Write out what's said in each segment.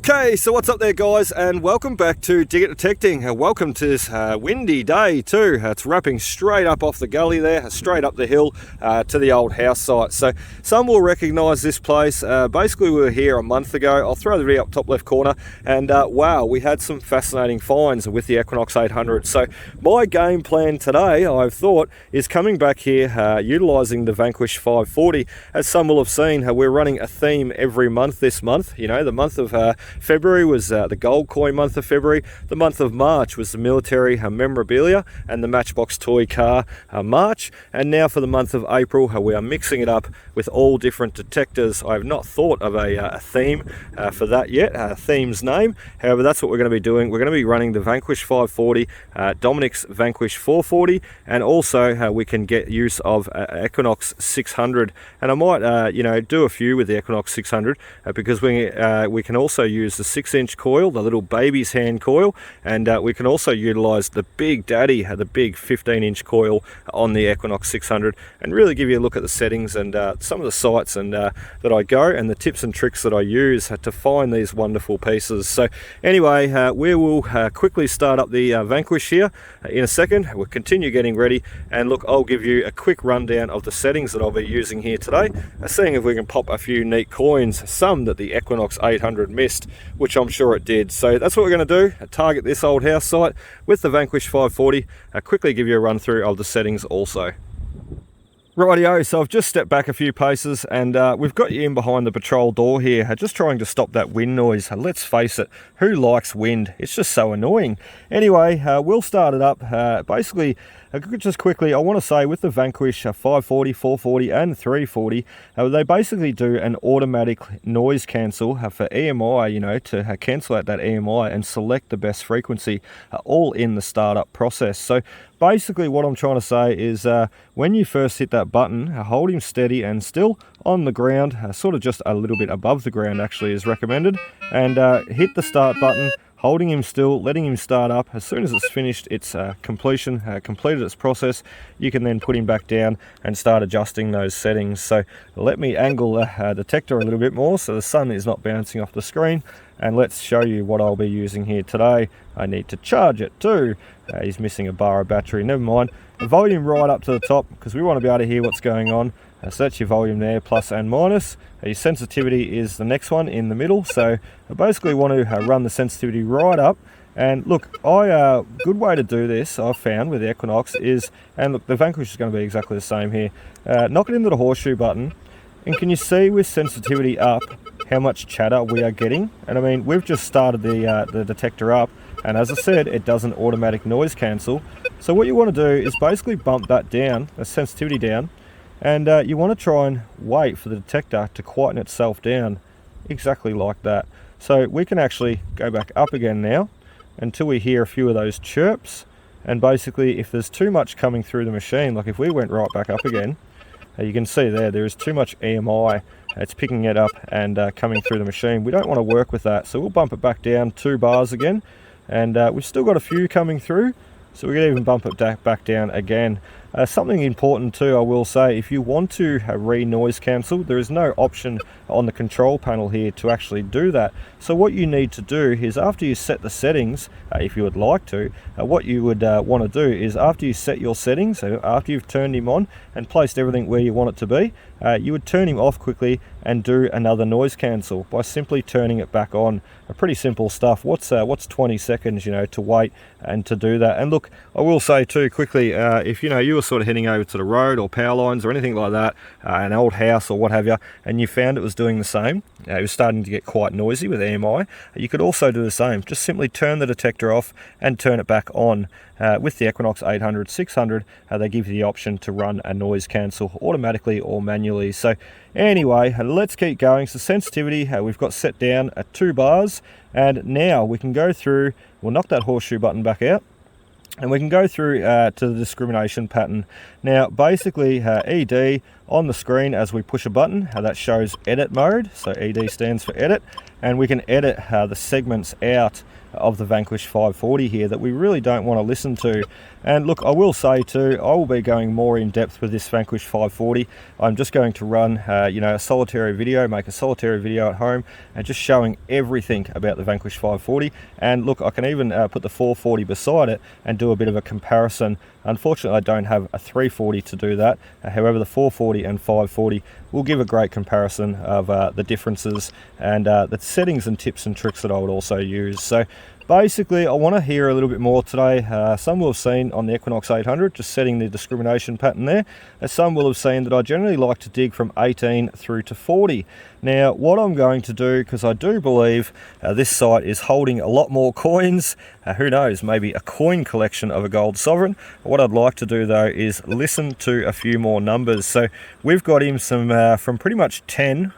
Okay, so what's up there, guys, and welcome back to Dig It Detecting. Welcome to this windy day too. It's wrapping straight up off the gully there, straight up the hill to the old house site. So some will recognise this place. Basically, we were here a month ago. I'll throw the video up top left corner, and wow, we had some fascinating finds with the Equinox 800. So my game plan today, I've thought, is coming back here utilising the Vanquish 540. As some will have seen, we're running a theme every month this month. You know, the month of February was the gold coin month of February. The month of March was the military memorabilia and the Matchbox toy car March. And now for the month of April, we are mixing it up with all different detectors. I have not thought of a theme for that yet, a theme's name. However, that's what we're going to be doing. We're going to be running the Vanquish 540, Dominic's Vanquish 440, and also we can get use of Equinox 600. And I might, you know, do a few with the Equinox 600 because we can also use the 6-inch coil, the little baby's hand coil, and we can also utilize the big daddy, the big 15-inch coil on the Equinox 600, and really give you a look at the settings and some of the sites and that I go, and the tips and tricks that I use to find these wonderful pieces. So anyway, we will quickly start up the Vanquish here in a second. We'll continue getting ready, and look, I'll give you a quick rundown of the settings that I'll be using here today, seeing if we can pop a few neat coins, some that the Equinox 800 missed, which I'm sure it did. So that's what we're going to do, target this old house site with the Vanquish 540. Quickly give you a run through of the settings also. Rightio, so I've just stepped back a few paces, and we've got you in behind the patrol door here, just trying to stop that wind noise. Let's face it, who likes wind? It's just so annoying. Anyway, we'll start it up. Basically, just quickly, I want to say with the Vanquish 540, 440 and 340, they basically do an automatic noise cancel for EMI, you know, to cancel out that EMI and select the best frequency, all in the startup process. So basically what I'm trying to say is when you first hit that button, hold him steady and still on the ground, sort of just a little bit above the ground actually is recommended, and hit the start button, holding him still, letting him start up. As soon as it's finished its completed its process, you can then put him back down and start adjusting those settings. So let me angle the detector a little bit more so the sun is not bouncing off the screen, and let's show you what I'll be using here today. I need to charge it too. He's missing a bar of battery, never mind. The volume right up to the top because we want to be able to hear what's going on. So that's your volume there, plus and minus. Your sensitivity is the next one in the middle. So I basically want to run the sensitivity right up. And look, good way to do this I've found with the Equinox is, and look, the Vanquish is going to be exactly the same here. Knock it into the horseshoe button, and can you see with sensitivity up how much chatter we are getting? And I mean, we've just started the detector up, and as I said, it does an automatic noise cancel. So what you want to do is basically bump that down, the sensitivity down, and you want to try and wait for the detector to quieten itself down, exactly like that. So we can actually go back up again now until we hear a few of those chirps, and basically if there's too much coming through the machine, like if we went right back up again, you can see there is too much EMI. It's picking it up and coming through the machine. We don't want to work with that, so we'll bump it back down 2 bars again, and we've still got a few coming through, so we can even bump it back down again. Something important too, I will say, if you want to re-noise cancel, there is no option on the control panel here to actually do that. So what you need to do is, after you set the settings, if you would like to, what you would want to do is, after you set your settings, so after you've turned him on and placed everything where you want it to be, you would turn him off quickly and do another noise cancel by simply turning it back on. Pretty simple stuff. What's 20 seconds, you know, to wait and to do that. And look, I will say too quickly, if you know you were sort of heading over to the road or power lines or anything like that, an old house or what have you, and you found it was doing the same, it was starting to get quite noisy with EMI, you could also do the same. Just simply turn the detector off and turn it back on. With the Equinox 800, 600, they give you the option to run a noise cancel automatically or manually. So anyway, let's keep going. So sensitivity, we've got set down at 2 bars, and now we can go through, we'll knock that horseshoe button back out, and we can go through to the discrimination pattern. Now basically ED, on the screen as we push a button that shows edit mode, so ED stands for edit, and we can edit the segments out of the Vanquish 540 here that we really don't want to listen to. And look, I will say too, I will be going more in depth with this Vanquish 540. I'm just going to run a solitary video, make a solitary video at home and just showing everything about the Vanquish 540. And look, I can even put the 440 beside it and do a bit of a comparison. Unfortunately, I don't have a 340 to do that. However, the 440 and 540 will give a great comparison of the differences and the settings and tips and tricks that I would also use. So basically, I want to hear a little bit more today. Some will have seen on the Equinox 800, just setting the discrimination pattern there. Some will have seen that I generally like to dig from 18 through to 40. Now, what I'm going to do, because I do believe this site is holding a lot more coins, who knows, maybe a coin collection of a gold sovereign. What I'd like to do though is listen to a few more numbers. So we've got him some from pretty much 10,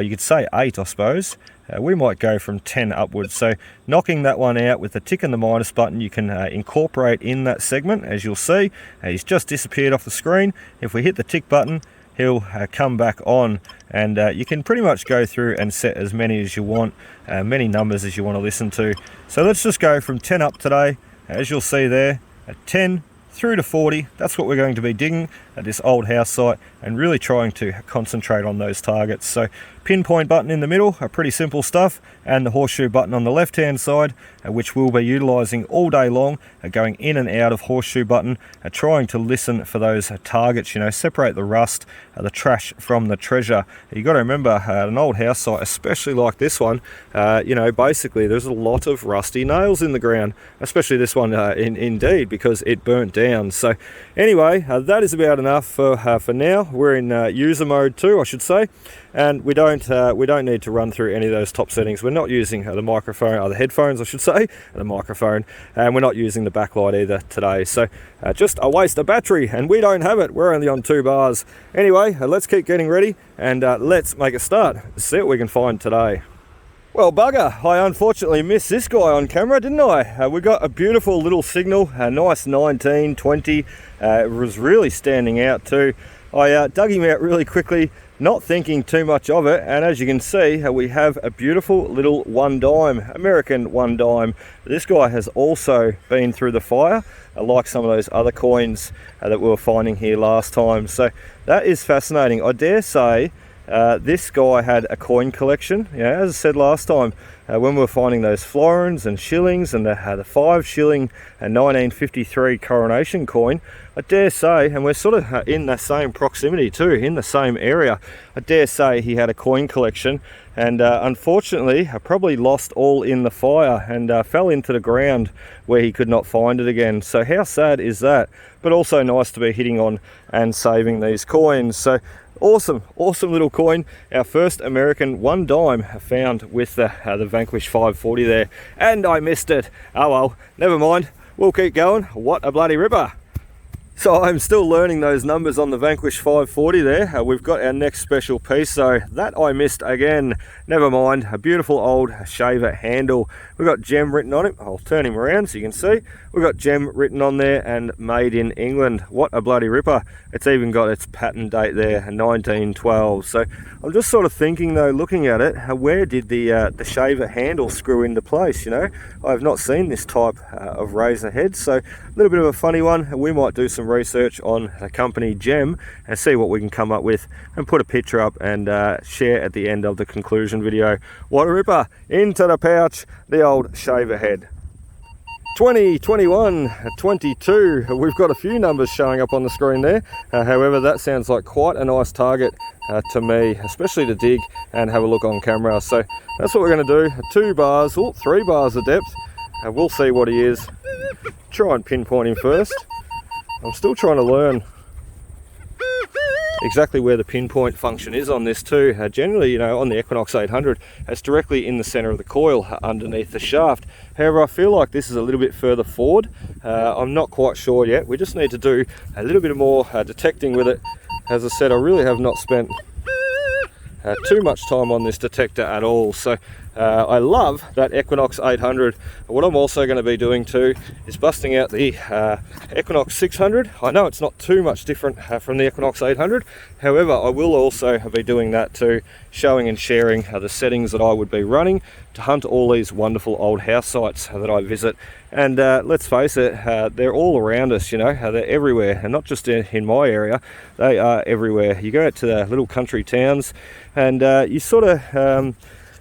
you could say 8 I suppose. We might go from 10 upwards. So knocking that one out with the tick and the minus button, you can incorporate in that segment. As you'll see, he's just disappeared off the screen. If we hit the tick button, he'll come back on, and you can pretty much go through and set as many as you want, many numbers as you want to listen to. So let's just go from 10 up today. As you'll see there, at 10 through to 40, that's what we're going to be digging at this old house site and really trying to concentrate on those targets. So pinpoint button in the middle, pretty simple stuff, and the horseshoe button on the left hand side, which we'll be utilizing all day long, going in and out of horseshoe button, trying to listen for those targets, separate the rust, the trash from the treasure. You got to remember, an old house site, especially like this one, basically there's a lot of rusty nails in the ground, especially this one indeed, because it burnt down. So anyway, that is about enough for now. We're in user mode 2, I should say, and we don't need to run through any of those top settings. We're not using the microphone, or the headphones I should say, the microphone, and we're not using the backlight either today. So just a waste of battery, and we don't have it. We're only on 2 bars. Anyway, let's keep getting ready and let's make a start. See what we can find today. Well, bugger, I unfortunately missed this guy on camera, didn't I? We got a beautiful little signal, a nice 19, 20. It was really standing out too. I dug him out really quickly, not thinking too much of it, and as you can see, we have a beautiful little 1 dime, American 1 dime. This guy has also been through the fire, like some of those other coins that we were finding here last time. So that is fascinating. I dare say this guy had a coin collection. As I said last time, when we were finding those florins and shillings and the 5 shilling and 1953 coronation coin, I dare say, and we're sort of in the same proximity too, in the same area, I dare say he had a coin collection, and unfortunately I probably lost all in the fire and fell into the ground where he could not find it again. So how sad is that? But also nice to be hitting on and saving these coins. So awesome little coin, our first American 1 dime found with the Vanquish 540 there, and I missed it. Oh well, never mind, we'll keep going. What a bloody ripper. So I'm still learning those numbers on the Vanquish 540 there. We've got our next special piece, so that I missed again. Never mind, a beautiful old shaver handle. We've got gem written on it. I'll turn him around so you can see. We've got gem written on there and made in England. What a bloody ripper. It's even got its patent date there, 1912. So I'm just sort of thinking though, looking at it, where did the shaver handle screw into place? I have not seen this type of razor head, so a little bit of a funny one. We might do some research on the company Gem and see what we can come up with and put a picture up and share at the end of the conclusion video. What a ripper. Into the pouch, the old shaver head. 20, 21, 22. We've got a few numbers showing up on the screen there. However, that sounds like quite a nice target to me, especially to dig and have a look on camera. So that's what we're going to do. 2 bars, 3 bars of depth. We'll see what he is. Try and pinpoint him first. I'm still trying to learn exactly where the pinpoint function is on this too. Generally, on the Equinox 800, it's directly in the center of the coil underneath the shaft. However, I feel like this is a little bit further forward. I'm not quite sure yet. We just need to do a little bit more detecting with it. As I said, I really have not spent too much time on this detector at all. So I love that Equinox 800. What I'm also going to be doing too is busting out the Equinox 600. I know it's not too much different from the Equinox 800. However, I will also be doing that too, showing and sharing the settings that I would be running to hunt all these wonderful old house sites that I visit. And let's face it, they're all around us, you know, they're everywhere, and not just in my area, they are everywhere. You go out to the little country towns and you sort of,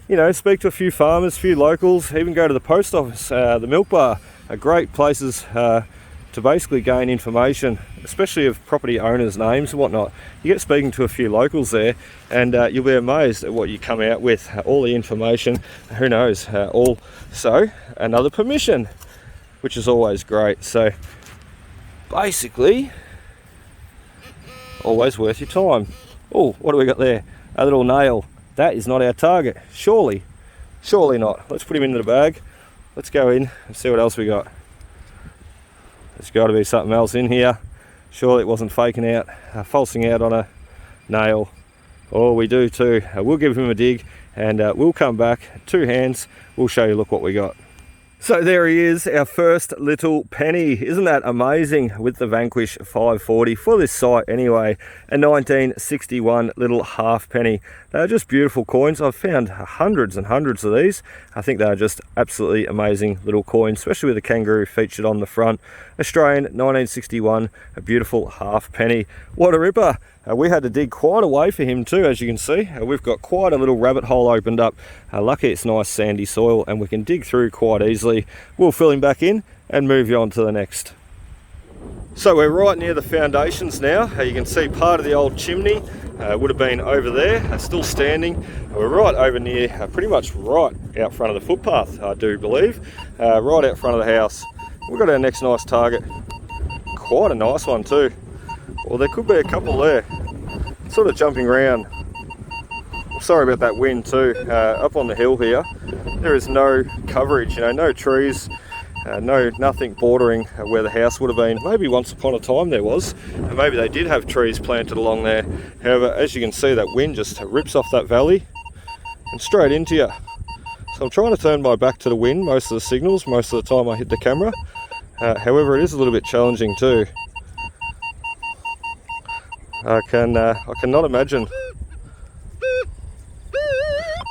you know, speak to a few farmers, a few locals, even go to the post office, the milk bar are great places to basically gain information, especially of property owners' names and whatnot. You get speaking to a few locals there and you'll be amazed at what you come out with, all the information, who knows, also another permission, which is always great. So basically, always worth your time. Oh, what do we got there? A little nail. That is not our target, surely not. Let's put him into the bag. Let's go in and see what else we got. There's got to be something else in here. Surely it wasn't faking out, falsing out on a nail. Oh, we do too. We'll give him a dig and we'll come back, 2 hands, we'll show you, look what we got. So there he is, our first little penny. Isn't that amazing, with the Vanquish 540 for this site anyway, a 1961 little half penny. They're just beautiful coins. I've found hundreds and hundreds of these. I think they're just absolutely amazing little coins, especially with the kangaroo featured on the front. Australian 1961, a beautiful half penny. What a ripper. We had to dig quite a way for him too, as you can see. We've got quite a little rabbit hole opened up. Lucky it's nice sandy soil and we can dig through quite easily. We'll fill him back in and move you on to the next. So we're right near the foundations now. You can see part of the old chimney would have been over there, still standing. We're right over near, pretty much right out front of the footpath, I do believe. Right out front of the house. We've got our next nice target. Quite a nice one too. Well, there could be a couple there, sort of jumping around. Sorry about that wind too. Up on the hill here, there is no coverage, you know, no trees, nothing bordering where the house would have been. Maybe once upon a time there was, and maybe they did have trees planted along there. However, as you can see, that wind just rips off that valley and straight into you. So I'm trying to turn my back to the wind most of the signals, most of the time I hit the camera. However, it is a little bit challenging too. I cannot imagine.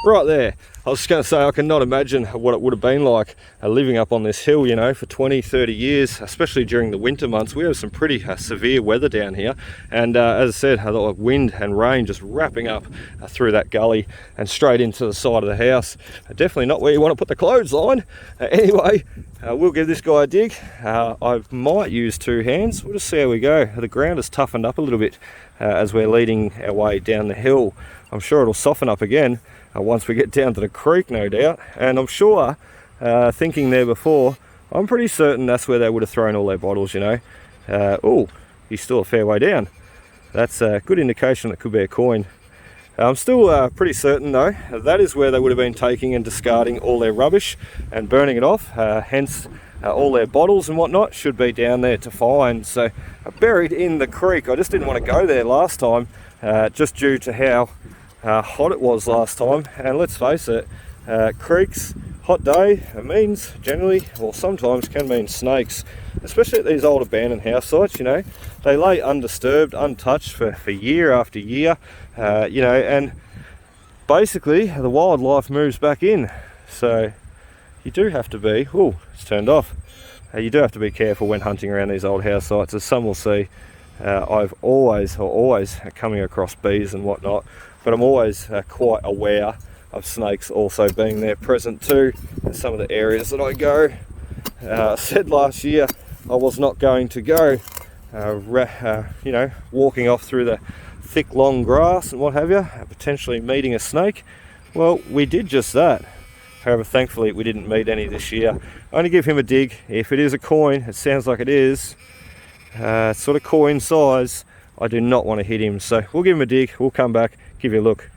Right there, I was just going to say, I cannot imagine what it would have been like living up on this hill, you know, for 20-30 years, especially during the winter months. We have some pretty severe weather down here, and as I said, a lot of wind and rain just wrapping up through that gully and straight into the side of the house. Definitely not where you want to put the clothesline. Anyway, we'll give this guy a dig. I might use 2 hands. We'll just see how we go. The ground has toughened up a little bit as we're leading our way down the hill. I'm sure it'll soften up again once we get down to the creek, no doubt. And I'm sure, thinking there before, I'm pretty certain that's where they would have thrown all their bottles, you know. Oh, he's still a fair way down. That's a good indication it could be a coin. I'm still pretty certain though, that is where they would have been taking and discarding all their rubbish and burning it off. Hence, all their bottles and whatnot should be down there to find. So buried in the creek. I just didn't want to go there last time, just due to how hot it was last time. And let's face it, creeks, hot day, it means generally, or sometimes can mean snakes, especially at these old abandoned house sites. You know, they lay undisturbed, untouched for year after year, you know, and basically the wildlife moves back in. So you do have to be, oh, it's turned off. You do have to be careful when hunting around these old house sites, as some will see. I've always coming across bees and whatnot, but I'm always quite aware of snakes also being there present too in some of the areas that I go. I said last year I was not going to go, you know, walking off through the thick long grass and what have you, potentially meeting a snake. Well, we did just that. However, thankfully we didn't meet any this year. Only give him a dig. If it is a coin, it sounds like it is, sort of coin size, I do not want to hit him. So we'll give him a dig, we'll come back, give you a look.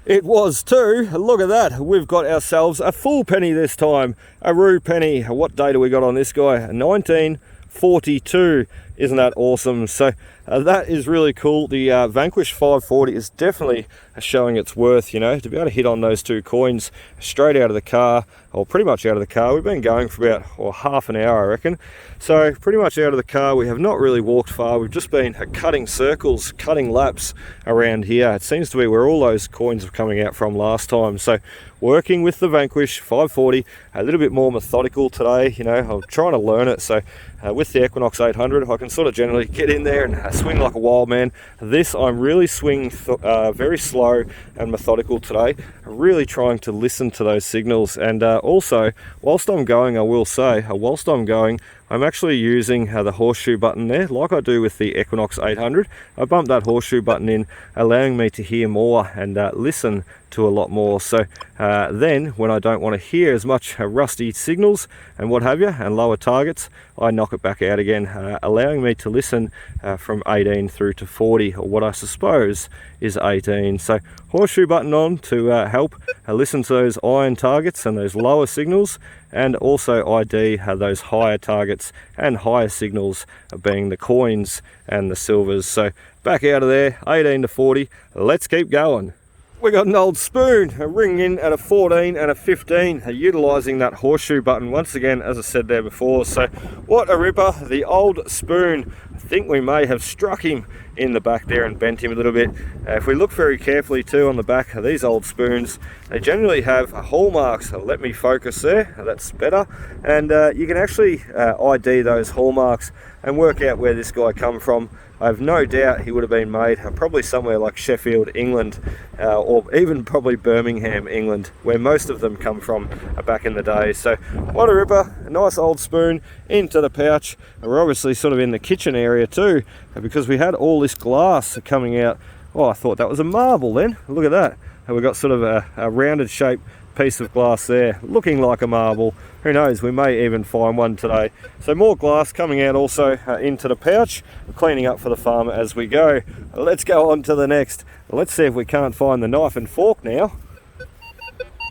It was too. Look at that. We've got ourselves a full penny this time. A rue penny. What date do we got on this guy? 1942. Isn't that awesome? So that is really cool. The Vanquish 540 is definitely showing its worth, you know, to be able to hit on those 2 coins straight out of the car, or pretty much out of the car. We've been going for about half an hour, I reckon. So pretty much out of the car. We have not really walked far. We've just been cutting circles, cutting laps around here. It seems to be where all those coins were coming out from last time. So working with the Vanquish 540, a little bit more methodical today. You know, I'm trying to learn it. So with the Equinox 800, I can sort of generally get in there and swing like a wild man. This, I'm really swinging very slow and methodical today, really trying to listen to those signals. And also, whilst I'm going, I will say, whilst I'm going, I'm actually using the horseshoe button there, like I do with the Equinox 800. I bump that horseshoe button in, allowing me to hear more and listen to a lot more. So then, when I don't want to hear as much rusty signals and what have you, and lower targets, I knock it back out again, allowing me to listen from 18 through to 40, or what I suppose is 18. So horseshoe button on to help listen to those iron targets and those lower signals, and also ID those higher targets and higher signals, being the coins and the silvers. So back out of there, 18 to 40, let's keep going. We got an old spoon, a ring in at a 14 and a 15, utilising that horseshoe button once again, as I said there before. So what a ripper, the old spoon. I think we may have struck him in the back there and bent him a little bit. If we look very carefully too on the back of these old spoons, they generally have hallmarks. Let me focus there, that's better. And you can actually ID those hallmarks and work out where this guy come from. I have no doubt he would have been made probably somewhere like Sheffield, England, or even probably Birmingham, England, where most of them come from back in the day. So what a ripper, a nice old spoon into the pouch. We're obviously sort of in the kitchen area too, because we had all this glass coming out. Oh, I thought that was a marble then. Look at that. And we've got sort of a rounded shape piece of glass there, looking like a marble. Who knows, we may even find one today. So more glass coming out also into the pouch, cleaning up for the farmer as we go. Let's go on to the next. Let's see if we can't find the knife and fork now.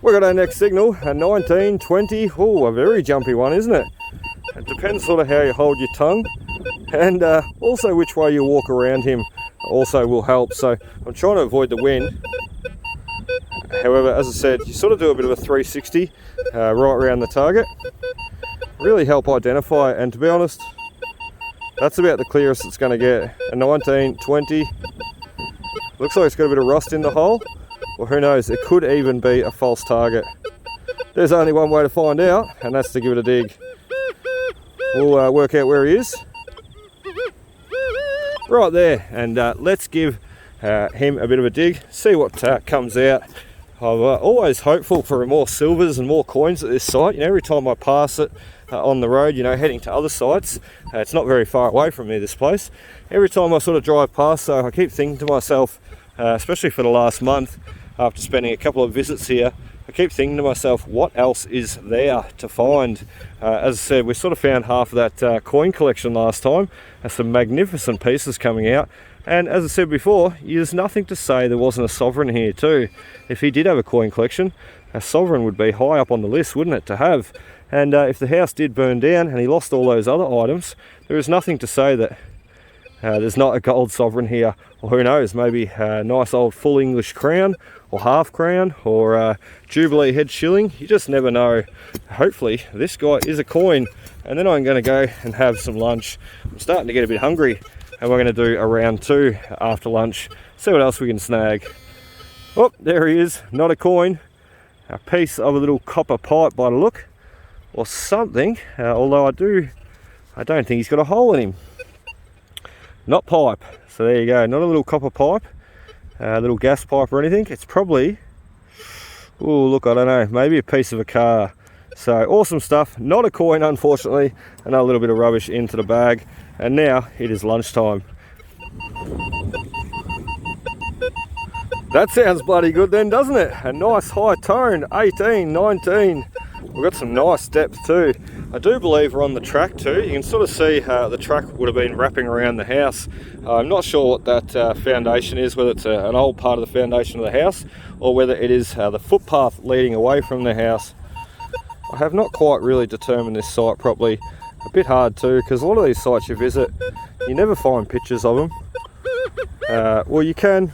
We've got our next signal, a 19, 20, oh, a very jumpy one, isn't it? It depends sort of how you hold your tongue, and also which way you walk around him also will help. So I'm trying to avoid the wind. However, as I said, you sort of do a bit of a 360 right around the target. Really help identify, and to be honest, that's about the clearest it's going to get. A 19, 20. Looks like it's got a bit of rust in the hole. Well, who knows, it could even be a false target. There's only one way to find out, and that's to give it a dig. We'll work out where he is. Right there, and let's give him a bit of a dig, see what comes out. I'm always hopeful for more silvers and more coins at this site. You know, every time I pass it on the road, you know, heading to other sites, it's not very far away from me, this place. Every time I sort of drive past, so I keep thinking to myself, especially for the last month, after spending a couple of visits here, I keep thinking to myself, what else is there to find? As I said, we sort of found half of that coin collection last time. Some magnificent pieces coming out. And as I said before, there's nothing to say there wasn't a sovereign here too. If he did have a coin collection, a sovereign would be high up on the list, wouldn't it, to have? And if the house did burn down and he lost all those other items, there is nothing to say that there's not a gold sovereign here. Or who knows, maybe a nice old full English crown, or half crown, or Jubilee head shilling. You just never know. Hopefully this guy is a coin, and then I'm going to go and have some lunch. I'm starting to get a bit hungry, and we're going to do a round 2 after lunch, see what else we can snag. Oh, there he is, not a coin, a piece of a little copper pipe by the look, or something, although I don't think he's got a hole in him. Not pipe, so there you go, not a little copper pipe, a little gas pipe or anything. It's probably, oh look, I don't know, maybe a piece of a car. So awesome stuff, not a coin unfortunately, another little bit of rubbish into the bag, and now it is lunchtime. That sounds bloody good then, doesn't it? A nice high tone, 18, 19. We've got some nice depth too. I do believe we're on the track too. You can sort of see the track would have been wrapping around the house. I'm not sure what that foundation is, whether it's an old part of the foundation of the house, or whether it is the footpath leading away from the house. I have not quite really determined this site properly. A bit hard too, because a lot of these sites you visit, you never find pictures of them. Well, you can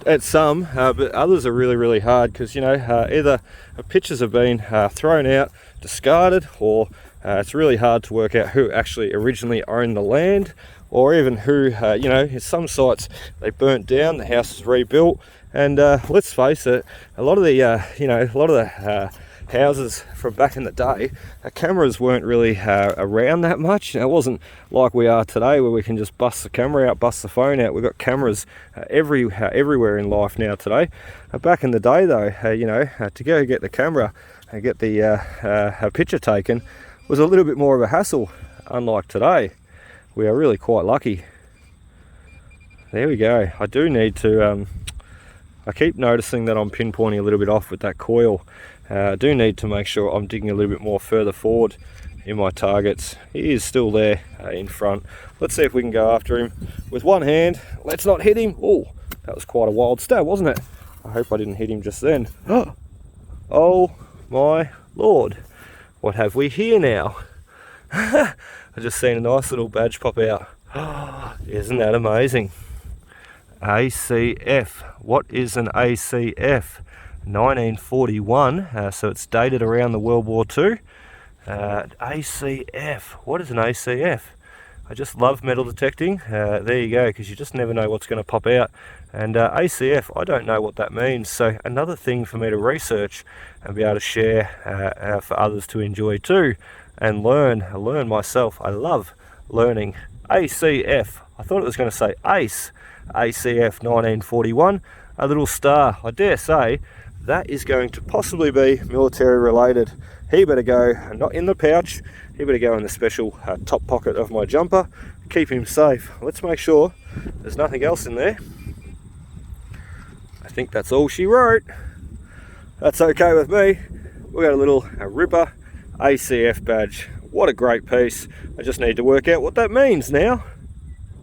at some, but others are really hard because, you know, either pictures have been thrown out, discarded, or it's really hard to work out who actually originally owned the land, or even who, you know, some sites they burnt down, the house is rebuilt, and let's face it, a lot of the, you know, a lot of the houses from back in the day, cameras weren't really around that much. You know, it wasn't like we are today where we can just bust the camera out, bust the phone out. We've got cameras everywhere in life now today. Back in the day though, you know, to go get the camera and get the picture taken was a little bit more of a hassle, unlike today. We are really quite lucky. There we go. I do need to, I keep noticing that I'm pinpointing a little bit off with that coil. I do need to make sure I'm digging a little bit more further forward in my targets. He is still there in front. Let's see if we can go after him with one hand. Let's not hit him. Oh, that was quite a wild stab, wasn't it? I hope I didn't hit him just then. Oh my lord, what have we here now? I just seen a nice little badge pop out. Isn't that amazing? ACF. What is an ACF? 1941, so it's dated around the World War II. ACF. What is an ACF? I just love metal detecting. There you go, because you just never know what's going to pop out. And ACF, I don't know what that means. So another thing for me to research and be able to share for others to enjoy too, and learn myself. I love learning. ACF. I thought it was going to say ACE. ACF 1941. A little star. I dare say that is going to possibly be military related. He better go not in the pouch, he better go in the special top pocket of my jumper. Keep him safe. Let's make sure there's nothing else in there. I think that's all she wrote. That's okay with me. We got a little Ripper ACF badge. What a great piece. I just need to work out what that means now.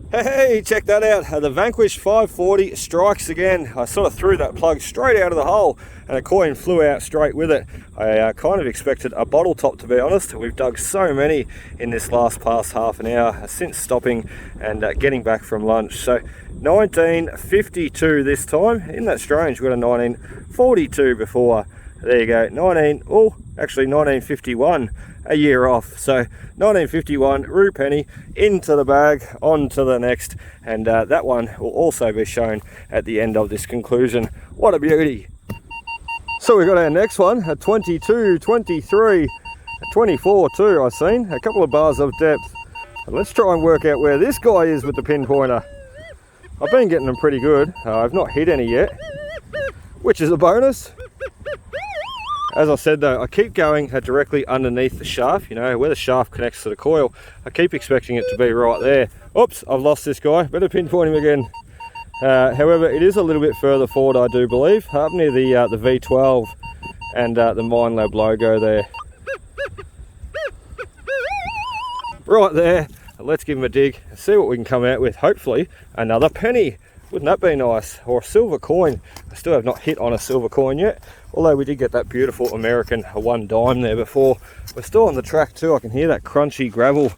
Hey, check that out. The Vanquish 540 strikes again. I sort of threw that plug straight out of the hole and a coin flew out straight with it. I kind of expected a bottle top, to be honest. We've dug so many in this past half an hour since stopping and getting back from lunch. So 1952 this time. Isn't that strange? We got a 1942 before. There you go. 1951. A year off. So 1951 rue penny into the bag, on to the next, and that one will also be shown at the end of this conclusion. What a beauty. So we got our next one, a 22, 23, a 24 too, I've seen a couple of bars of depth. And let's try and work out where this guy is with the pinpointer. I've been getting them pretty good. I've not hit any yet, which is a bonus. As I said though, I keep going directly underneath the shaft, you know, where the shaft connects to the coil. I keep expecting it to be right there. Oops, I've lost this guy. Better pinpoint him again. However, it is a little bit further forward, I do believe, up near the V12 and the Minelab logo there. Right there. Let's give him a dig and see what we can come out with. Hopefully another penny. Wouldn't that be nice? Or a silver coin. I still have not hit on a silver coin yet, although we did get that beautiful American 1 dime there before. We're still on the track too. I can hear that crunchy gravel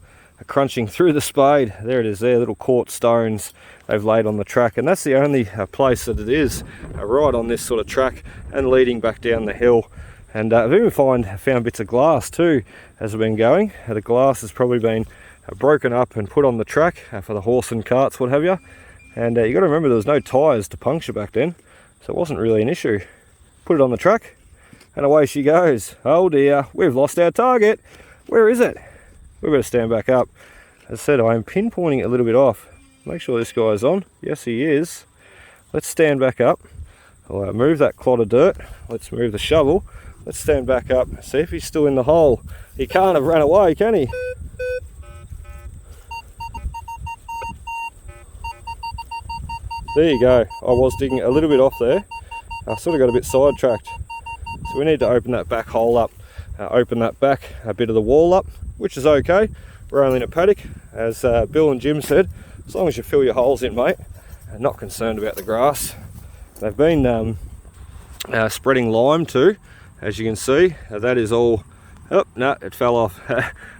crunching through the spade. There it is there, little quartz stones they've laid on the track, and that's the only place that it is right on this sort of track and leading back down the hill. And I've even found bits of glass too as we've been going. The glass has probably been broken up and put on the track for the horse and carts, what have you. And you got to remember there was no tyres to puncture back then, so it wasn't really an issue. Put it on the track and away she goes. Oh dear, we've lost our target. Where is it? We better stand back up. As I said, I am pinpointing a little bit off. Make sure this guy's on. Yes, he is. Let's stand back up. I'll move that clod of dirt. Let's move the shovel. Let's stand back up. See if he's still in the hole. He can't have run away, can he? There you go. I was digging a little bit off there. I sort of got a bit sidetracked. So we need to open that back hole up, open that back a bit of the wall up, which is okay. We're only in a paddock, as Bill and Jim said, as long as you fill your holes in, mate. I'm not concerned about the grass. They've been spreading lime too, as you can see. That is all, oh no, it fell off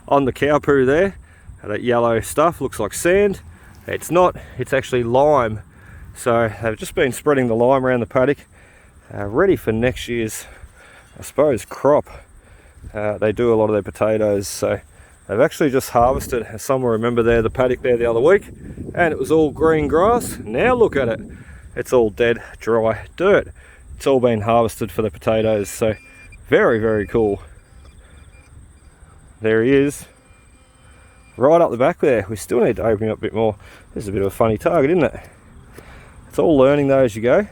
on the cow poo there. That yellow stuff looks like sand. It's not, it's actually lime. So they've just been spreading the lime around the paddock, ready for next year's, I suppose, crop. They do a lot of their potatoes, so they've actually just harvested, as some will remember there, the paddock there the other week, and it was all green grass. Now look at it, it's all dead, dry dirt. It's all been harvested for the potatoes, so very, very cool. There he is, right up the back there. We still need to open him up a bit more. This is a bit of a funny target, isn't it? It's all learning though as you go.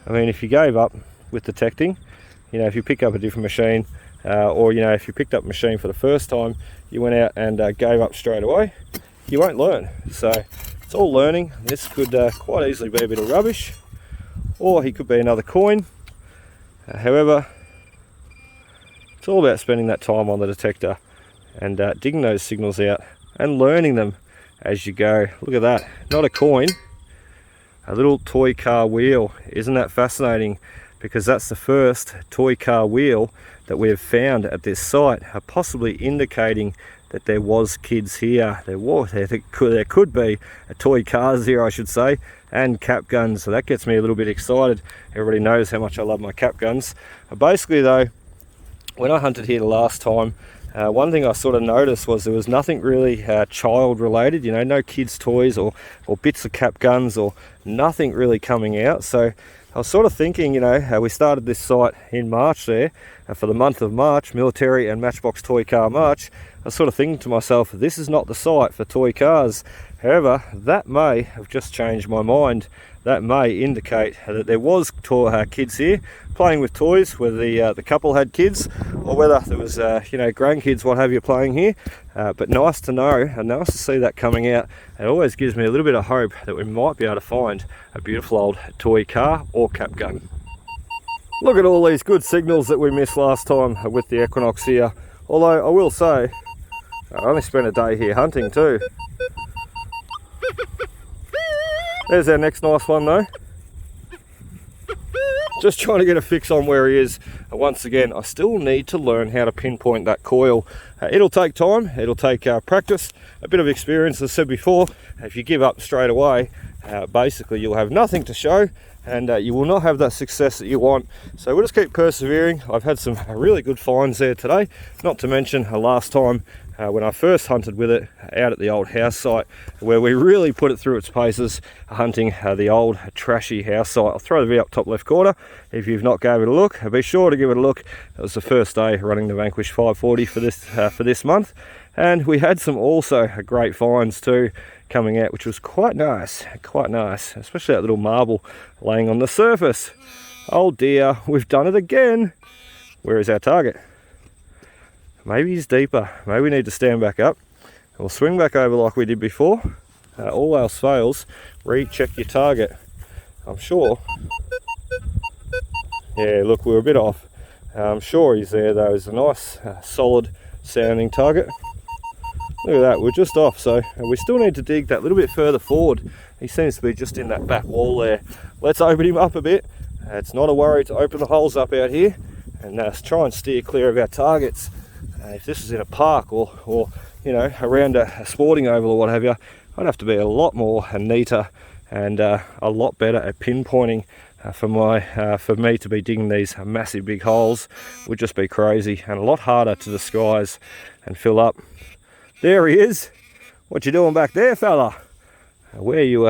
I mean, if you gave up with detecting, you know, if you pick up a different machine, or you know, if you picked up a machine for the first time, you went out and gave up straight away, you won't learn. So it's all learning. This could quite easily be a bit of rubbish, or he could be another coin. However, it's all about spending that time on the detector and digging those signals out and learning them as you go. Look at that, not a coin, a little toy car wheel. Isn't that fascinating? Because that's the first toy car wheel that we have found at this site, possibly indicating that there was kids here. There could be a toy cars here, I should say, and cap guns. So that gets me a little bit excited. Everybody knows how much I love my cap guns. Basically though, when I hunted here the last time, one thing I sort of noticed was there was nothing really child related, you know, no kids toys or bits of cap guns or nothing really coming out. So I was sort of thinking, you know, we started this site in March there, for the month of March, Military and Matchbox Toy Car March. I was sort of thinking to myself, this is not the site for toy cars. However, that may have just changed my mind. That may indicate that there was kids here playing with toys, whether the couple had kids or whether there was you know, grandkids, what have you, playing here. But nice to know and nice to see that coming out. It always gives me a little bit of hope that we might be able to find a beautiful old toy car or cap gun. Look at all these good signals that we missed last time with the Equinox here. Although I will say, I only spent a day here hunting too. There's our next nice one though. Just trying to get a fix on where he is. Once again, I still need to learn how to pinpoint that coil. It'll take time, it'll take practice, a bit of experience. As I said before, if you give up straight away, basically you'll have nothing to show, and you will not have that success that you want. So we'll just keep persevering. I've had some really good finds there today, not to mention last time when I first hunted with it out at the old house site, where we really put it through its paces hunting the old trashy house site. I'll throw the video up top left corner if you've not gave it a look. Be sure to give it a look. It was the first day running the Vanquish 540 for this month, and we had some also great finds too coming out, which was quite nice, especially that little marble laying on the surface. Oh dear, we've done it again. Where is our target? Maybe he's deeper. Maybe we need to stand back up. We'll swing back over like we did before. All else fails, recheck your target. I'm sure. Yeah, look, we were a bit off. I'm sure he's there though. It's a nice, solid sounding target. Look at that, we're just off, so we still need to dig that little bit further forward. He seems to be just in that back wall there. Let's open him up a bit. It's not a worry to open the holes up out here and try and steer clear of our targets. If this is in a park or you know, around a sporting oval or what have you, I'd have to be a lot more and neater and a lot better at pinpointing. For me to be digging these massive big holes would just be crazy and a lot harder to disguise and fill up. There he is. What you doing back there, fella? Where you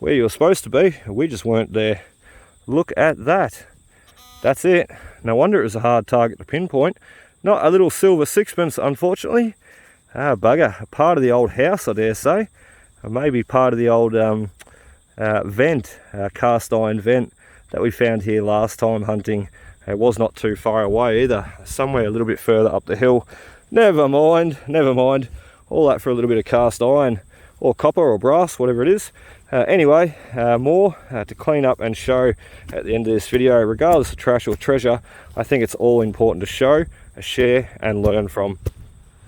were supposed to be, we just weren't there. Look at that. That's it. No wonder it was a hard target to pinpoint. Not a little silver sixpence, unfortunately. Bugger, a part of the old house, I dare say. Maybe part of the old vent, cast iron vent that we found here last time hunting. It was not too far away either, somewhere a little bit further up the hill. Never mind, never mind. All that for a little bit of cast iron or copper or brass, whatever it is. Anyway, more to clean up and show at the end of this video. Regardless of trash or treasure, I think it's all important to show, share and learn from.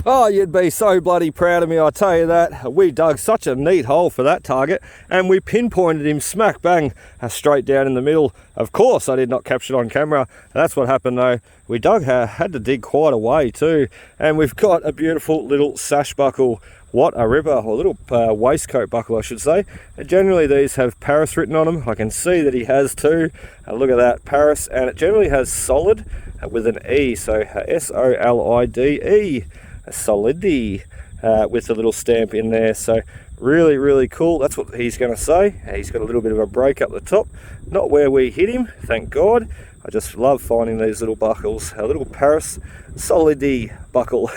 Oh, you'd be so bloody proud of me, I tell you that. We dug such a neat hole for that target, and we pinpointed him smack bang straight down in the middle. Of course, I did not capture it on camera. That's what happened though. We had to dig quite a way too, and we've got a beautiful little sash buckle. What a ripper, or little waistcoat buckle I should say. Generally these have Paris written on them. I can see that he has too. Look at that, Paris, and it generally has solid with an E, so S-O-L-I-D-E. A solidity with a little stamp in there, so really, really cool. That's what he's going to say. He's got a little bit of a break up the top, not where we hit him, thank God. I just love finding these little buckles. A little Paris solidity buckle.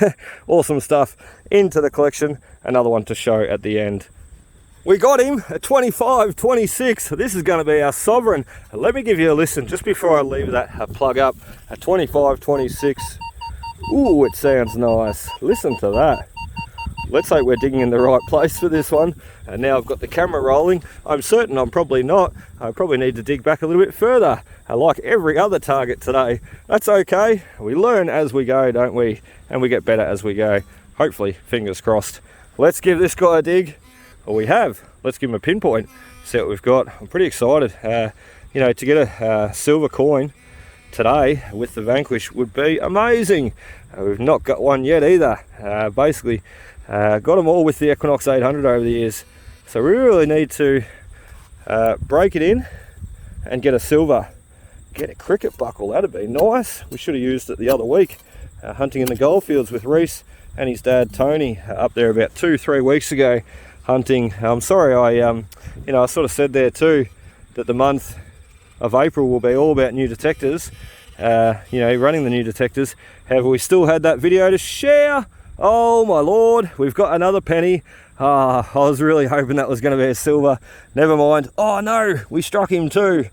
Awesome stuff. Into the collection, another one to show at the end. We got him at 25-26. This is going to be our sovereign. Let me give you a listen just before I leave that plug up. At 25-26. Ooh, it sounds nice. Listen to that. Let's hope we're digging in the right place for this one. And now I've got the camera rolling. I'm certain I'm probably not. I probably need to dig back a little bit further. Like every other target today. That's okay. We learn as we go, don't we? And we get better as we go. Hopefully, fingers crossed. Let's give this guy a dig. Well, we have. Let's give him a pinpoint. See what we've got. I'm pretty excited. You know, to get a silver coin today with the Vanquish would be amazing. We've not got one yet either. Basically got them all with the Equinox 800 over the years, so we really need to break it in and get a silver. Get a cricket buckle, that'd be nice. We should have used it the other week hunting in the goldfields with Reese and his dad Tony up there about 2-3 weeks ago hunting. I'm sorry, I sort of said there too that the month of April will be all about new detectors, running the new detectors. However, we still had that video to share. Oh my lord, we've got another penny. I was really hoping that was going to be a silver. Never mind. Oh no, we struck him too.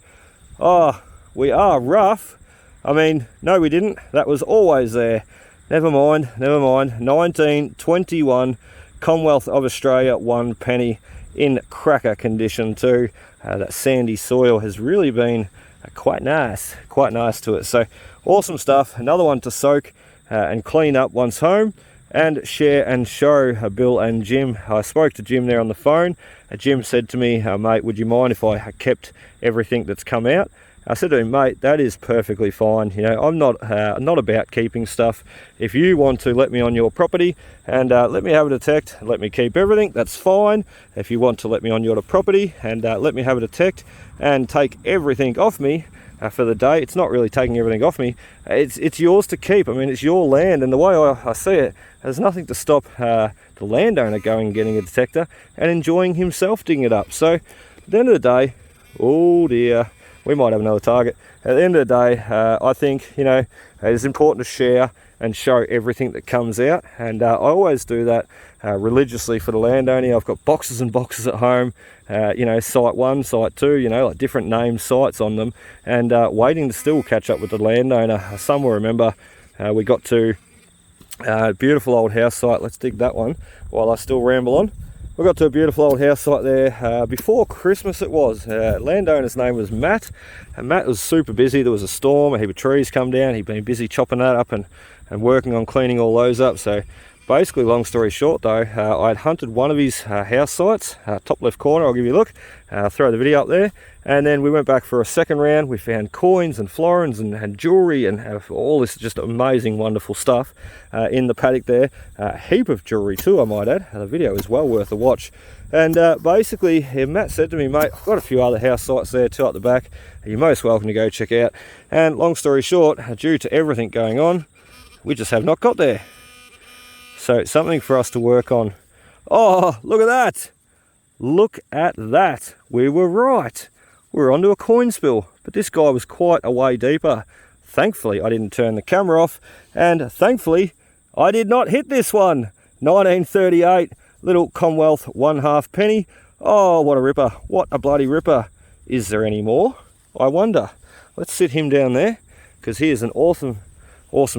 Oh, we are rough. I mean, no we didn't. That was always there. Never mind, never mind. 1921 Commonwealth of Australia 1 penny in cracker condition too. That sandy soil has really been quite nice to it. So awesome stuff. Another one to soak and clean up once home and share and show Bill and Jim. I spoke to Jim there on the phone. Jim said to me, mate, would you mind if I kept everything that's come out? I said to him, mate, that is perfectly fine. You know, I'm not about keeping stuff. If you want to let me on your property and let me have a detect, let me keep everything, that's fine. If you want to let me on your property and let me have a detect and take everything off me for the day, it's not really taking everything off me. It's yours to keep. I mean, it's your land, and the way I see it, there's nothing to stop the landowner going and getting a detector and enjoying himself digging it up. So at the end of the day, oh dear, we might have another target. At the end of the day, I think, it's important to share and show everything that comes out. And I always do that religiously for the landowner. I've got boxes and boxes at home, site 1, site 2, like different named sites on them, and waiting to still catch up with the landowner. Some will remember we got to a beautiful old house site. Let's dig that one while I still ramble on. We got to a beautiful old house site there before Christmas it was. Landowner's name was Matt, and Matt was super busy. There was a storm, a heap of trees come down. He'd been busy chopping that up and working on cleaning all those up. So basically, long story short though, I'd hunted one of his house sites, top left corner, I'll give you a look, throw the video up there, and then we went back for a second round. We found coins and florins and jewellery and all this just amazing, wonderful stuff in the paddock there. A heap of jewellery too, I might add. The video is well worth a watch. And basically, Matt said to me, mate, I've got a few other house sites there too at the back. You're most welcome to go check out. And long story short, due to everything going on, we just have not got there. So it's something for us to work on. Oh, look at that. Look at that. We were right. We were onto a coin spill, but this guy was quite a way deeper. Thankfully, I didn't turn the camera off, and thankfully, I did not hit this one. 1938, little Commonwealth 1/2 penny. Oh, what a ripper. What a bloody ripper. Is there any more? I wonder. Let's sit him down there, because he is an awesome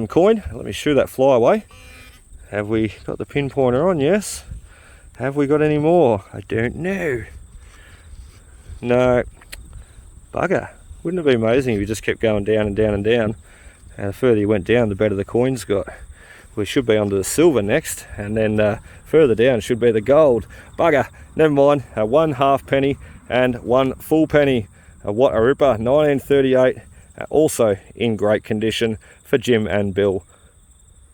coin. Let me shoo that fly away. Have we got the pinpointer on? Yes. Have we got any more? I don't know. No. Bugger. Wouldn't it be amazing if you just kept going down and down and down? And the further you went down, the better the coins got. we should be onto the silver next, and then further down should be the gold. Bugger, never mind. 1 halfpenny and 1 full penny. What a ripper. 1938, also in great condition for Jim and Bill.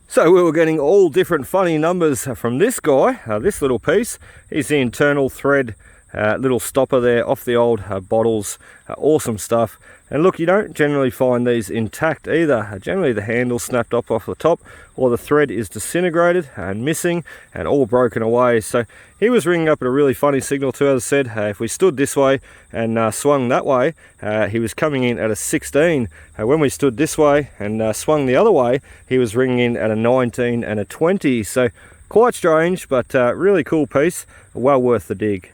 So we were getting all different funny numbers from this guy. This little piece is the internal thread little stopper there off the old bottles. Awesome stuff. And look, you don't generally find these intact either. Generally the handle snapped off the top, or the thread is disintegrated and missing and all broken away. So he was ringing up at a really funny signal too. As I said, if we stood this way and swung that way, he was coming in at a 16. When we stood this way and swung the other way, he was ringing in at a 19 and a 20. So quite strange, but really cool piece, well worth the dig.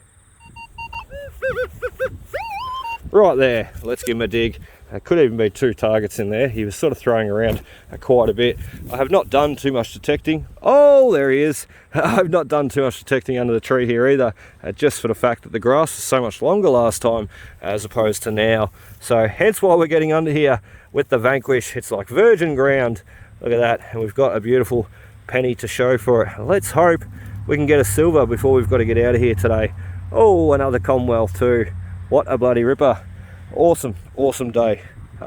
Right there, let's give him a dig. Could even be 2 targets in there. He was sort of throwing around quite a bit. I have not done too much detecting. Oh, there he is. I've not done too much detecting under the tree here either, just for the fact that the grass was so much longer last time as opposed to now. So hence why we're getting under here with the Vanquish. It's like virgin ground. Look at that. And we've got a beautiful penny to show for it. Let's hope we can get a silver before we've got to get out of here today. Oh, another Commonwealth too. What a bloody ripper. Awesome, awesome day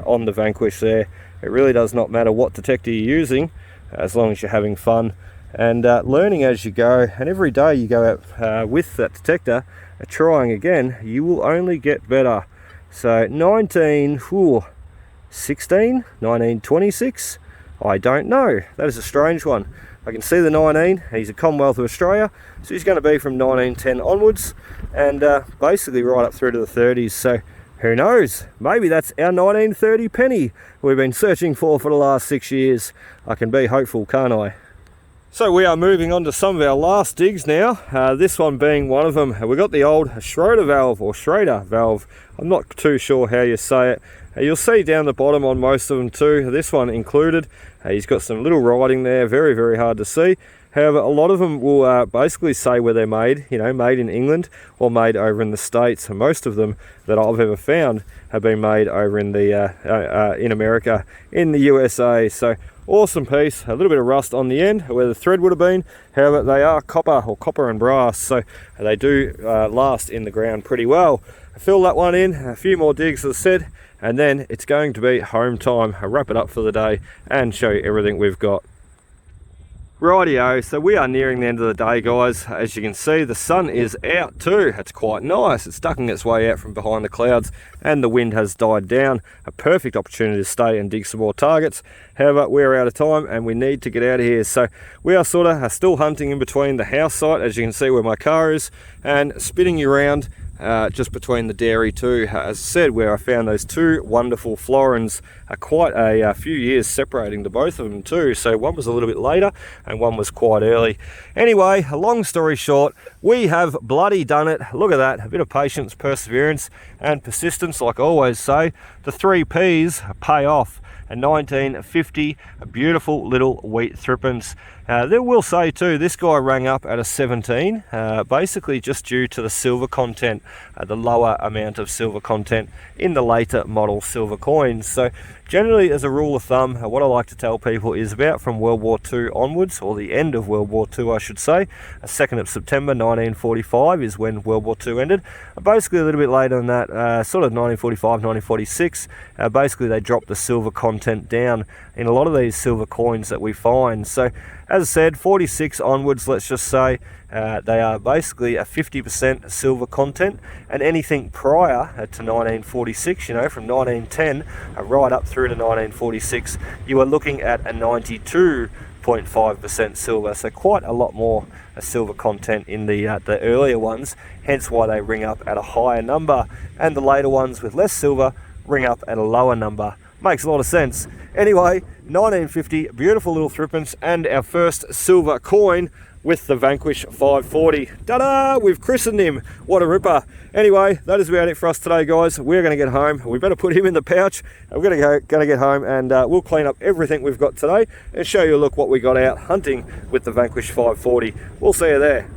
on the Vanquish there. It really does not matter what detector you're using, as long as you're having fun and learning as you go. And every day you go out with that detector, trying again, you will only get better. So 1916, 1926, I don't know. That is a strange one. I can see the 19, he's a Commonwealth of Australia, so he's going to be from 1910 onwards, and basically right up through to the 30s, so who knows, maybe that's our 1930 penny we've been searching for the last 6 years. I can be hopeful, can't I? So we are moving on to some of our last digs now, this one being one of them. We've got the old Schroeder valve, or Schrader valve, I'm not too sure how you say it. You'll see down the bottom on most of them too, this one included. He's got some little writing there, very, very hard to see. However, a lot of them will basically say where they're made, you know, made in England or made over in the States. And most of them that I've ever found have been made over in the in America, in the USA. So awesome piece, a little bit of rust on the end where the thread would have been. However, they are copper, or copper and brass, so they do last in the ground pretty well. Fill that one in, a few more digs as I said, and then it's going to be home time. I'll wrap it up for the day and show you everything we've got. Rightio, so we are nearing the end of the day, guys. As you can see, the sun is out too. It's quite nice. It's ducking its way out from behind the clouds and the wind has died down. A perfect opportunity to stay and dig some more targets. However, we're out of time and we need to get out of here. So we are sort of still hunting in between the house site, as you can see where my car is, and spinning you around just between the dairy too, as I said, where I found those 2 wonderful florins, quite a few years separating the both of them too. So one was a little bit later and one was quite early. Anyway, long story short, we have bloody done it. Look at that, a bit of patience, perseverance and persistence, like I always say. The 3 P's pay off. A 1950, a beautiful little wheat threepence. They will say too, this guy rang up at a 17, basically just due to the silver content, the lower amount of silver content in the later model silver coins. So generally, as a rule of thumb, what I like to tell people is about from World War II onwards, or the end of World War II I should say, 2nd of September 1945 is when World War II ended. Basically a little bit later than that, sort of 1945, 1946, basically they dropped the silver content down in a lot of these silver coins that we find. So as I said, 46 onwards, let's just say, they are basically a 50% silver content, and anything prior to 1946, you know, from 1910 right up through to 1946, you are looking at a 92.5% silver, so quite a lot more silver content in the earlier ones, hence why they ring up at a higher number, and the later ones with less silver ring up at a lower number. Makes a lot of sense. Anyway, 1950, beautiful little threepence, and our first silver coin with the Vanquish 540. Ta-da! We've christened him. What a ripper. Anyway, that is about it for us today, guys. We're going to get home. We better put him in the pouch. We're going to get home, and we'll clean up everything we've got today and show you a look what we got out hunting with the Vanquish 540. We'll see you there.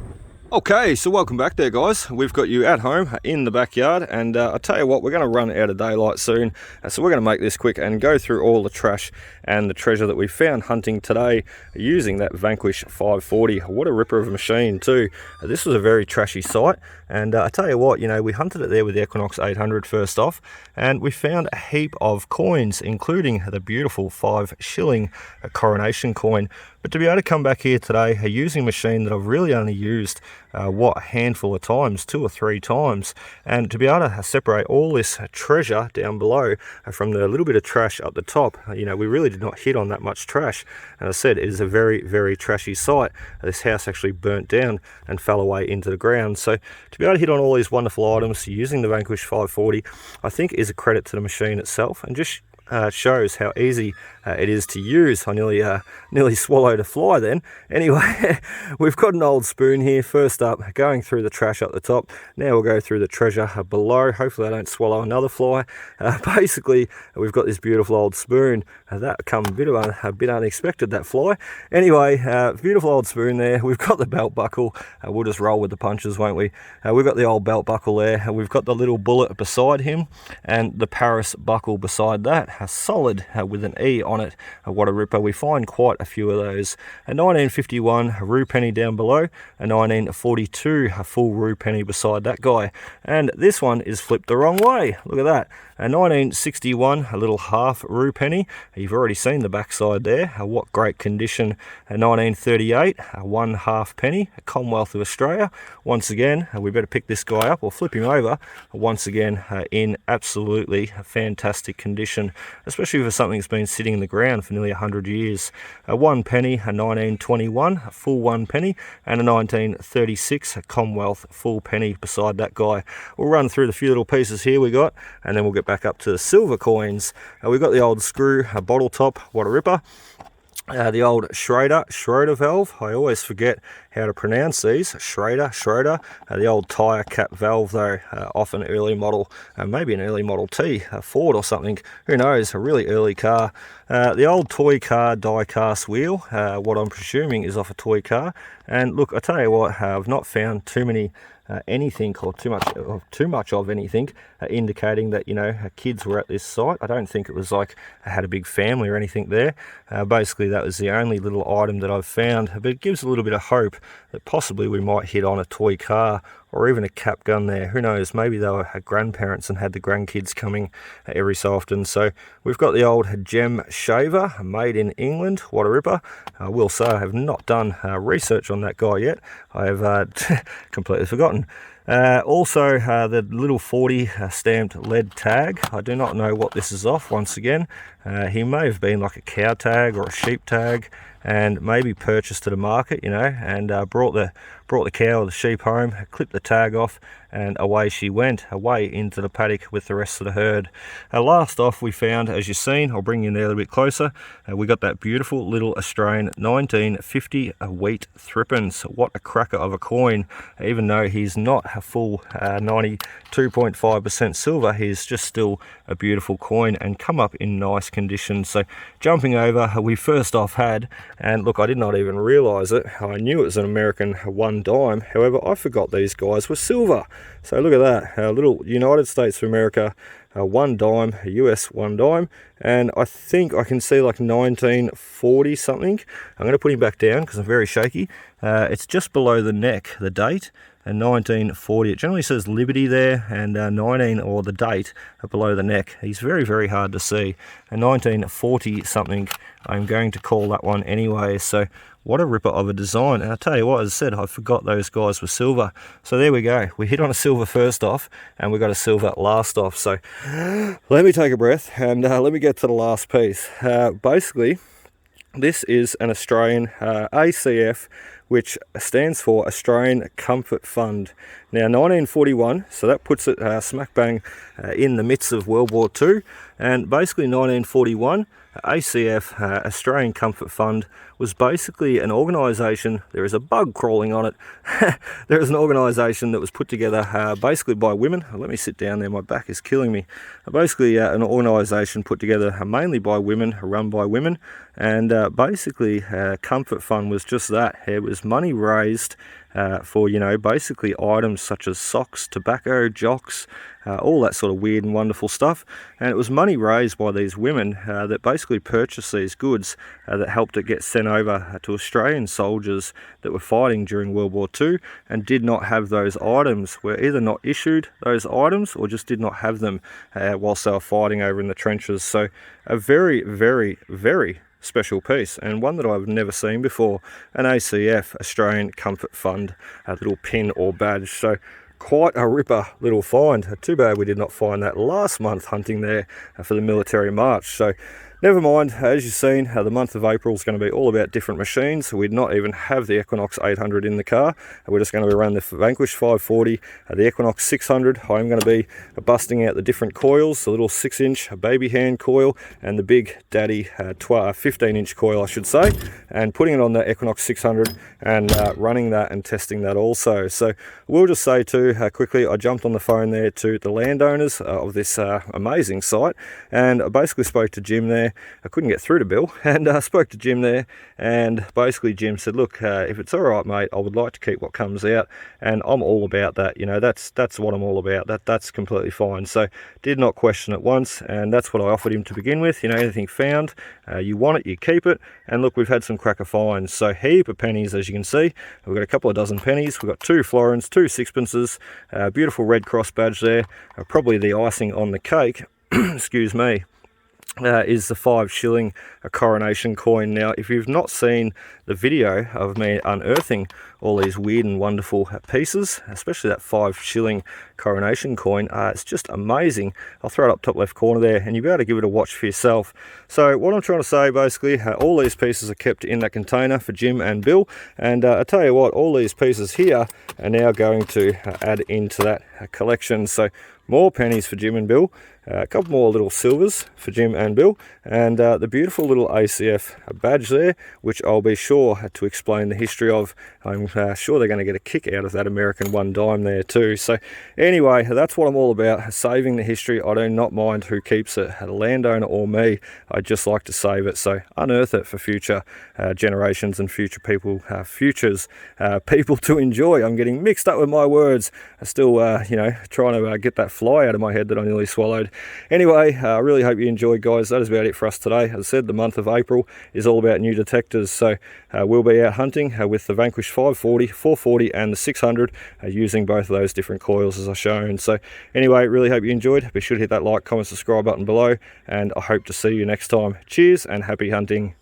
Okay, so welcome back there, guys. We've got you at home in the backyard, and I tell you what, we're going to run out of daylight soon, so we're going to make this quick and go through all the trash and the treasure that we found hunting today using that Vanquish 540. What a ripper of a machine too. This was a very trashy site, and I tell you what, you know, we hunted it there with the Equinox 800 first off, and we found a heap of coins, including the beautiful 5 shilling coronation coin. But to be able to come back here today using a machine that I've really only used a handful of times, 2 or 3 times, and to be able to separate all this treasure down below from the little bit of trash up the top, you know, we really did not hit on that much trash. And as I said, it is a very, very trashy site. This house actually burnt down and fell away into the ground. So to be able to hit on all these wonderful items using the Vanquish 540, I think is a credit to the machine itself, and just shows how easy it is to use. I nearly swallowed a fly then. Anyway, we've got an old spoon here. First up, going through the trash up the top. Now we'll go through the treasure below. Hopefully I don't swallow another fly. Basically, we've got this beautiful old spoon. That come a bit unexpected, that fly. Anyway, beautiful old spoon there. We've got the belt buckle. We'll just roll with the punches, won't we? We've got the old belt buckle there. We've got the little bullet beside him, and the Paris buckle beside that. Solid with an E on it. What a ripper. We find quite a few of those. A 1951 rue penny down below, a 1942 full rue penny beside that guy, and this one is flipped the wrong way. Look at that. A 1961 a little half rue penny. You've already seen the backside there. What great condition. A 1938 a 1 half penny, a Commonwealth of Australia. Once again, we better pick this guy up or flip him over. Once again, in absolutely fantastic condition, especially for something that's been sitting in the ground for nearly 100 years. A 1 penny, a 1921 a full 1 penny, and a 1936 a Commonwealth full penny beside that guy. We'll run through the few little pieces here we got, and then we'll get back up to the silver coins. We've got the old screw bottle top. What a ripper. The old Schroeder valve. I always forget how to pronounce these. Schroeder. The old tyre cap valve though, off an early model, maybe an early Model T, a Ford or something. Who knows? A really early car. The old toy car die cast wheel. What I'm presuming is off a toy car. And look, I tell you what, I've not found too many anything or too much of anything indicating that, you know, kids were at this site. I don't think it was like I had a big family or anything there. Basically that was the only little item that I've found, but it gives a little bit of hope that possibly we might hit on a toy car or even a cap gun there. Who knows, maybe they were grandparents and had the grandkids coming every so often. So we've got the old gem shaver, made in England. What a ripper. I will say I have not done research on that guy yet. I have completely forgotten. Also the little 40 stamped lead tag. I do not know what this is off. Once again, he may have been like a cow tag or a sheep tag, and maybe purchased at a market, you know, and brought the cow or the sheep home, clipped the tag off, and away she went, away into the paddock with the rest of the herd. Last off, we found, as you've seen, I'll bring you in there a little bit closer, we got that beautiful little Australian 1950 wheat threepence. What a cracker of a coin. Even though he's not a full 92.5% silver, he's just still a beautiful coin and come up in nice condition. So jumping over, we first off had, and look, I did not even realize it, I knew it was an American 1 dime, however I forgot these guys were silver. So look at that, a little United States of America 1 dime, a US 1 dime, and I think I can see like 1940 something. I'm going to put him back down because I'm very shaky. It's just below the neck, the date, and 1940. It generally says Liberty there, and 19 or the date below the neck. He's very, very hard to see. And 1940 something, I'm going to call that one anyway. So what a ripper of a design. And I tell you what, as I said, I forgot those guys were silver. So there we go. We hit on a silver first off, and we got a silver last off. So let me take a breath, and let me get to the last piece. Basically, this is an Australian ACF, which stands for Australian Comfort Fund. Now 1941, so that puts it smack bang in the midst of World War II, and basically 1941, ACF, Australian Comfort Fund, was basically an organisation, there is a bug crawling on it, there is an organisation that was put together basically by women. Let me sit down there, my back is killing me. Basically an organisation put together mainly by women, run by women, and basically Comfort Fund was just that. It was was money raised for, you know, basically items such as socks, tobacco, jocks, all that sort of weird and wonderful stuff. And it was money raised by these women that basically purchased these goods that helped it get sent over to Australian soldiers that were fighting during World War II and did not have those items, were either not issued those items or just did not have them whilst they were fighting over in the trenches. So a very, very, very special piece, and one that I've never seen before, an ACF, Australian Comfort Fund, a little pin or badge. So quite a ripper little find. Too bad we did not find that last month hunting there for the military march. So never mind, as you've seen, the month of April is going to be all about different machines. We'd not even have the Equinox 800 in the car. We're just going to run the Vanquish 540, the Equinox 600. I'm going to be busting out the different coils, the little 6-inch baby hand coil and the big daddy 15-inch coil, I should say, and putting it on the Equinox 600 and running that and testing that also. So we'll just say too, quickly, I jumped on the phone there to the landowners of this amazing site, and I basically spoke to Jim there. I couldn't get through to Bill, and spoke to Jim there, and basically Jim said, look, if it's all right, mate, I would like to keep what comes out, and I'm all about that. You know, that's what I'm all about. That's completely fine. So did not question it once, and that's what I offered him to begin with. You know, anything found, you want it, you keep it. And look, we've had some cracker finds, so heap of pennies, as you can see. We've got a couple of dozen pennies, we've got 2 florins, 2 sixpences, beautiful Red Cross badge there, probably the icing on the cake, excuse me, is the 5 shilling coronation coin. Now, if you've not seen the video of me unearthing all these weird and wonderful pieces, especially that 5 shilling coronation coin, it's just amazing. I'll throw it up top left corner there, and you'll be able to give it a watch for yourself. So what I'm trying to say, basically, all these pieces are kept in that container for Jim and Bill, and I tell you what, all these pieces here are now going to add into that collection. So more pennies for Jim and Bill, a couple more little silvers for Jim and Bill, and the beautiful little ACF badge there, which I'll be sure to explain the history of. I'm sure they're going to get a kick out of that American 1 dime there too. So anyway, that's what I'm all about, saving the history. I do not mind who keeps it, a landowner or me. I just like to save it, so unearth it for future generations and future people, people to enjoy. I'm getting mixed up with my words. I still, you know, trying to get that fly out of my head that I nearly swallowed. Anyway, I really hope you enjoyed, guys. That is about it for us today. As I said, the month of April is all about new detectors, so we'll be out hunting with the Vanquish 540, 440 and the 600, using both of those different coils as I've shown. So anyway, really hope you enjoyed. Be sure to hit that like, comment, subscribe button below, and I hope to see you next time. Cheers and happy hunting.